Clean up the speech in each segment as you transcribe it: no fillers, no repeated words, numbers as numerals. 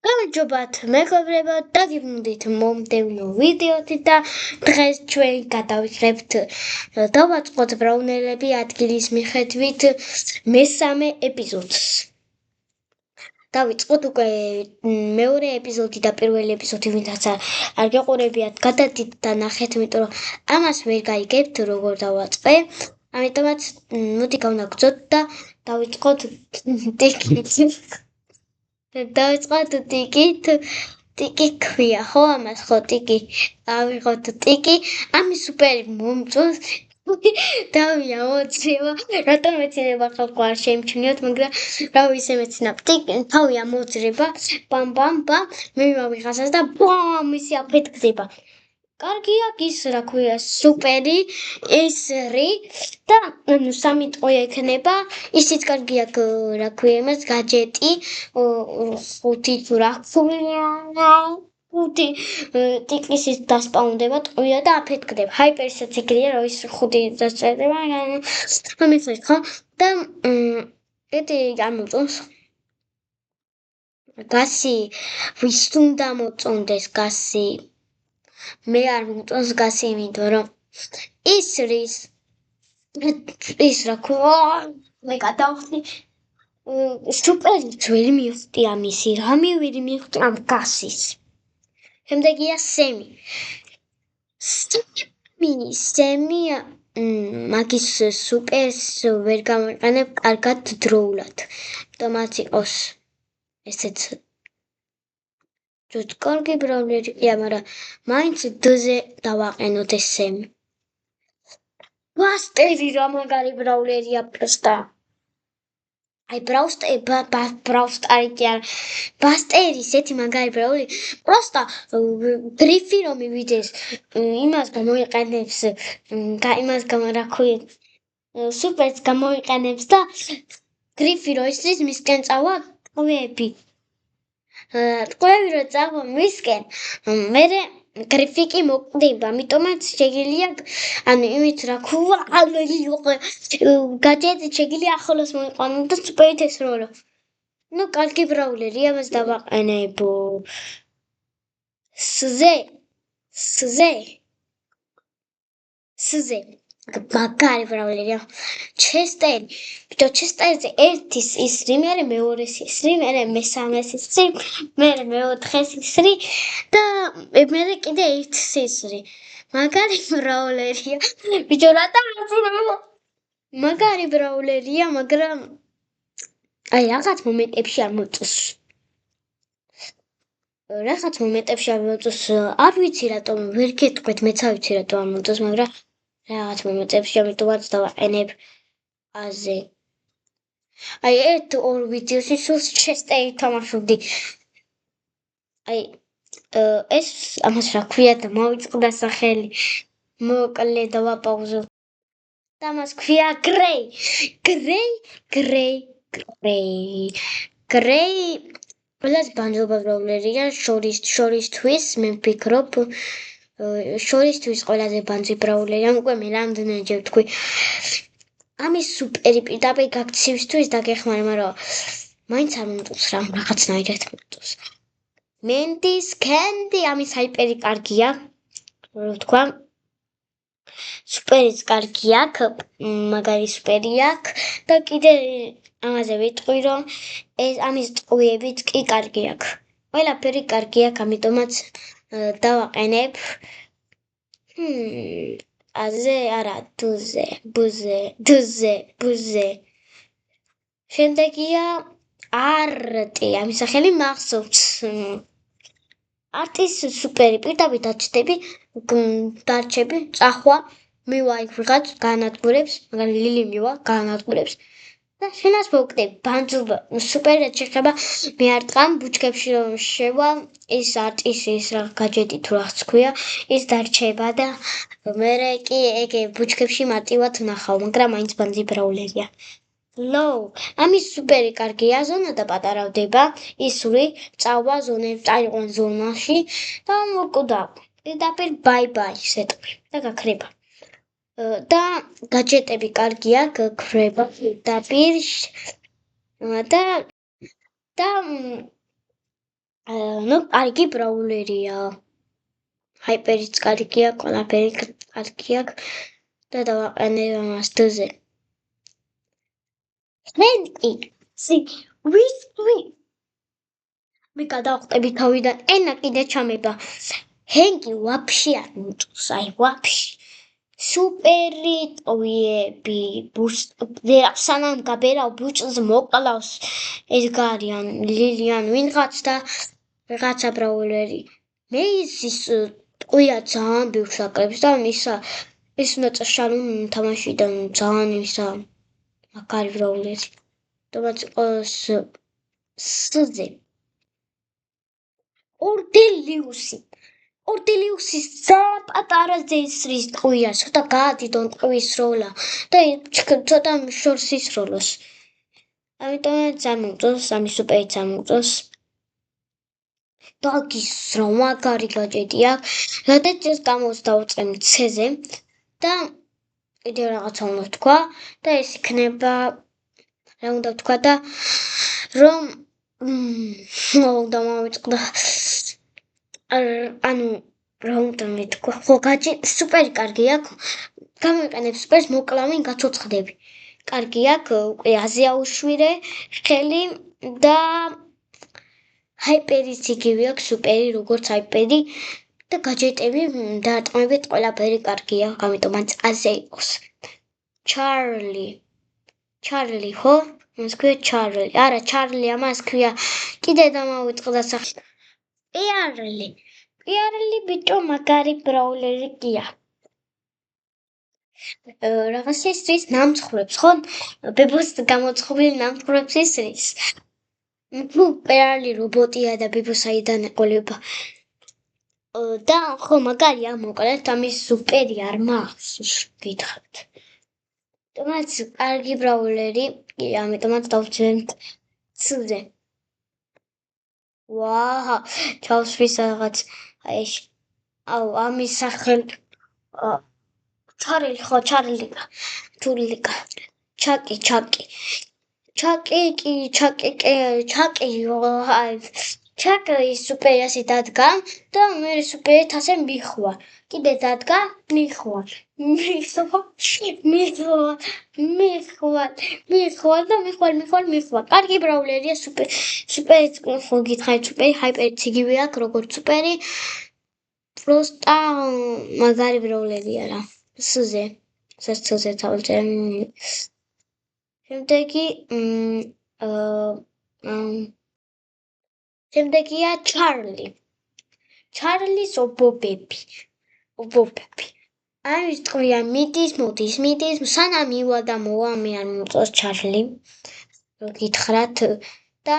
გამარჯობათ მეგობრებო, დაგიბრუნდით მომდევნო ვიდეოთი და დღეს ჩვენ გადავიღებთ დავაწყოთ ბრაუნერები ადგილის მიხედვით მესამე ეპიზოდს. დავიწყოთ უკვე მეორე ეპიზოდი და პირველი ეპიზოდი, ვინც არ გეყურებიათ, გადადით და ნახეთ, იმიტომ რომ ამას ვერ გაიგებთ როგორ დავაწყე. ამიტომაც მოდი გავნაგრძოთ და დავიწყოთ ტიკით. დავიწყოთ ტიკით. ტიკი ქვია, ხო, ამას ხო ტიკი. ავიღოთ ტიკი, ამის სუპერი მომწონს. დავია მოძრება, რატომ მეცინება ხალხო არ შეიმჩნიოთ, მაგრამ რა ვიცი მეცინებ ტიკი, თავია მოძრება, პამ პამ პამ, მე მივიღასაც და ბამ, ისი აფეთქდება. კარგია ის რა ქვია, სუპერი, ეს რი და სამი ტყვია ექნება, ისიც კარგია რა ქვია, იმას გაჯეტი, ხუთი თუ რა ქვია, ხუთი ტიკისის დასპაუნდება ტყვია და აფეთქდება. ჰაიპერისაც ეგრეა, რომ ის ხუთი დასწერდება, ამიცი ხო? და ეტი არ მოწონს. გასი, ვის უნდა მოწონდეს გასი? მე არ მომწონს გასი, იმიტომ რომ ის რა ქვია, მე გადავხდი სუპერიც ვერ მივხვდი ამისი, რამე ვერ მივხვდი ამ გასის. შემდეგია სემი. სემი მაგის სუპერს ვერ გამიყენებ კარგად დროულად. თომაც იყოს ესეც კარგი ბრაუნერია, მაგრამ მაინც დზე დავაყენოთ ეს სემი. ბასტერი რა მაგარი ბრაუნერია პროსტა. აი ბრაუსტარი კი არა. ბასტერი ესეთი მაგარი ბრაუნერი. პროსტა გრიფი რომ მივიდეს, იმას გამოიყენებს, რა ქვია, სუპერს გამოიყენებს და გრიფი რო ისრის მისკენ წავა ტყვეები. ტყვეები რო წავა მისკენ, მერე გრიფი კი მოკვდება, ამიტომაც შეგიძლია, ანუ იმით რა ქვია, გაჯეტი შეგიძლია ახლოს მოიყვანო და სუპერით ესროლო. ნუ კარგი ბრაუნერი, ამას დავაყენებ. სზე. მაგარი ბრაუნერია. ჩესტერი. ბიჭო, ჩესტერზე ერთის ისრი, მერე მეორეს ისრი, მერე მესამეს ისრი, მერე მეოთხეს ისრი და მერე კიდე ერთს ისრი. მაგარი ბრაუნერია. ბიჭო, რატომ აცინო? მაგარი ბრაუნერია, მაგრამ აი რაღაც მომენტებში არ მოწონს. არ ვიცი რატომ, ვერ გეტყვით, მეც არ ვიცი რატომ არ მოწონს, მაგრამ რაღაც მომენტებში ამიტომაც დავაყენებ აზე. აი ერთ-ორ ვიდეოში სულ ჩესტერი თამაშობდი. აი ეს ამას რა ქვია და მოვიწყდა სახელი. მოკლე დავაპაუზო. და მას ქვია გრეი. ყველას ბანჯობა ბრაუნერია, შორისთვის მე ვფიქრობ. შორისთვის ყველაზე ბანძი ბრაუნერია, უკვე მე რამდენჯერ ვთქვი. ამის სუპერი პირდაპირ გაქცევისთვის დაგეხმარე, მაგრამ მაინც არ მომწონს რა, რაღაცნაირად მომწონს. მენდის კენდი, ამის ჰაიპერი კარგია, რო ვთქვა. სუპერიც კარგი აქვს, მაგარი სუპერი აქვს და კიდე ამაზე ვიტყვი, რომ ამის ტყვიებიც კი კარგი აქვს. ყველაფერი კარგი აქვს, ამიტომაც დავაყენებ. აზე არა, ბუზე. შემდეგია არტი, ამის სახელი მახსოვს. არტის სუპერი პირდაპირ დარჩები, წახვა, მივა იქ ვიღაც განადგურებს, მაგრამ ლილი მივა განადგურებს. და შენას მოვკდები, ბანძობა, სუპერად შეხება, მე არ ტყამ, ბუჩქებში რომ შევა, ის არტის ის რა გაჯეტი თუ რაც ქვია, ის დარჩება და მერე კი ეგ ბუჩქებში მარტივად ნახავ, მაგრამ მაინც ბანძი ბრაუნერია. ამის სუპერი კარგია, ზონა და პატარავდება, ისური, წავა წაიყვან ზონაში და მოკვდა. პირდაპირ ბაი-ბაი სეტყვი და გაქრება. და გაჯეტები კარგია, გაქრება პირდაპირ და ну, კარგი ბრაულერია. ჰაიპერიც კარგია, ყველაფერი კარგია და დავაყენებ ამას დზე. ჰენკი, ვი მე გადავხტები თავიდან ენა კიდე ჩამება. ჰენკი ვაფშე არ მიწევს, აი ვაფშე. სუპერი ტყვიები, სანამ გაბერავ ბუჭს მოკლავს ედგარიან, ლილიან, ვინღაც და რაღაცა ბრაულერი. მე ის ტყვია ძალიან ბევრს აკრებს და ის უნდა წაშალო თამაში და ძალიან ისა მაგარი ბრაულერი. თუმცა იყოს სზე. ორდელიუსი ძალიან პატარა ზესრის ტყვია, ცოტა გაადიდონ ტყვის როლა და ცოტა შორს ისროლოს. ამიტომ წარმოგწონს, ამის სუპერიც წარმოგწონს. დაგის რა მაგარი გაჭედი აქვს, რადგან გამოც დავწემ C-ზე და კიდევ რაღაცა უნდა თქვა და ეს იქნება რა უნდა თქვა და რომ უნდა მოვიწყდა ანუ რა უნდა მეთქვა ხო გაჭი სუპერი კარგი აქვს გამიყენებ სუპერს მოკლავენ გაცოცხლდები კარგი აქვს უკვე აზია უშვირე ხელი და ჰაიპერიც იგივე აქვს სუპერი როგორც ჰაიპერი და გაჯეტები დაატყმებით ყველაფერი კარგია გამიტომაც ასე იყოს ჩარლი ხო მას ქვია ჩარლი არა ჩარლი ამას ქვია კიდე დამავიწყდა სახე პიარლი ბიჭო მაგარი ბრაულერი გია რაღაც ისრის ნამცხრებს ხო ბებოს გამოცხობილი ნამცხრებს ისრის პიარლი რობოტია და ბებოს აიდან ეყოლება და ხო მაგარია მოკლედ ამის სუპერი არ მაქვს გითხრათ თუმაც კარგი ბრაულერი ამიტომაც დავწერთ C-ზე ვაჰ ჩავსვის რაღაც ეს აუ ამის სახელი ჩარლიკა ჩაკი ჩაკი სუპერიასი დადგა და მე სუპერით ასე მიხვა კიდე დადგა მიხვა კარგი ბრაულერია სუპერიც ხო გითხარით სუპერი ჰაიპერიც იგივე აქვს როგორც სუპერი პროსტა მაგარი ბრაულერია რა სზე თავზე შემდეგია ჩარლის ობობები ამის ტყვია მიდის სანამ ივა და მოვა მე არ მოწონს ჩარლი გითხრათ და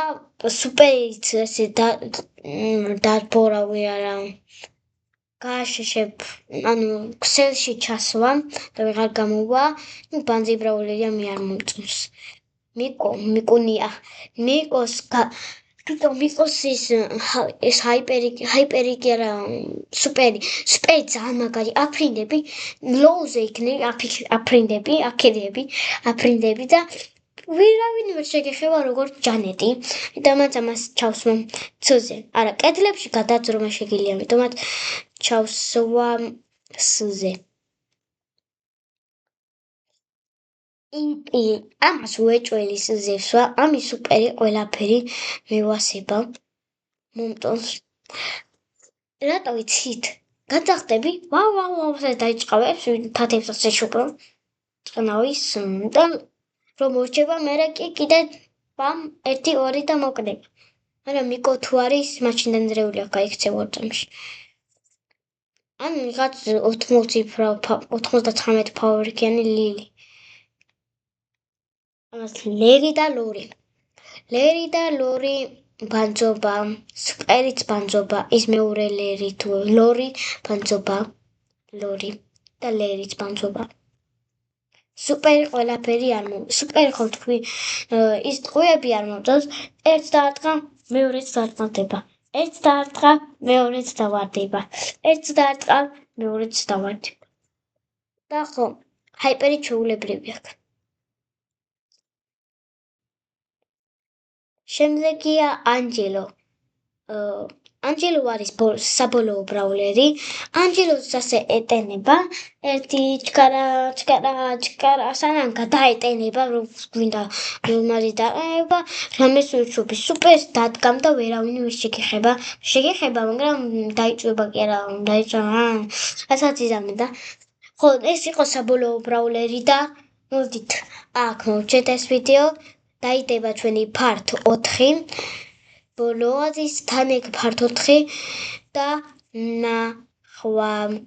სუპერიც ესე დაბორავი არა გააშეშებ ანუ ქსელში ჩასვა და ვეღარ გამოვა ბანძი ბრაულერია მე არ მომწონს მიკონია მიკოს ეს ჰაიპერი კი არა სუპერი ძალიან მაგარი აფრინდები ლოუზე იქნები აფრინდები და ვირავინ ვერ შეგეხება როგორც ჯანეტი ამიტომაც ამას ჩავსვამ C-ზე არა კედლებში გადაძრომა შეგიძლია ამიტომაც ჩავსვამ C-ზე ამას უეჭველი C-ზე ვსვა ამის სუპერი ყველაფერი მევასება მომწონს რატო იცით გადახტები ვაუ დაიჭყავებს თათებს ასე შუპრო წყნავის და რომ მორჩება მერე კი კიდე ბამ 1-2 და მოკდება მაგრამ მიკო თუ არის მაშინდან ძრეული აქვს გაიქცევა ორწამში ან ვიღაც 99 ფავორიკიანი ლილი ამას ლერი და ლორი ბანძობა სუპერიც ბანძობა ის მეორე ლერი თუ ლორი ბანძობა ლორი და ლერიც ბანძობა სუპერი ყველაფერი არ სუპერი ხო თქვი ის ტყვიები არ მომწონს ერთ დაარტყა მეორეც დაარტყმდება ერთ დაარტყა მეორეც დავარდება და ხო ჰაიპერი ჩვეულებრივი აქვს შემდეგია ანჯელო ანჯელო არის საბოლოო ბრაულერი. ანჯელოს ასე ეტენება ერთი ჩკარა სანამ გადაეტენება რომ გვინდა მარი დაყენება რამეს უჩუბი სუპერს დადგამ და ვერავინ ვერ შეგეხება მაგრამ დაიწובה კი არა დაიწובה ასაც იზამე და ხო ეს იყო საბოლოო ბრაულერი და მოდით აქ მოვჩეთ ეს ვიდეო დაიდება ჩვენი part 4 ბოლოაზის თან ეგ part 4 და ნახვამდის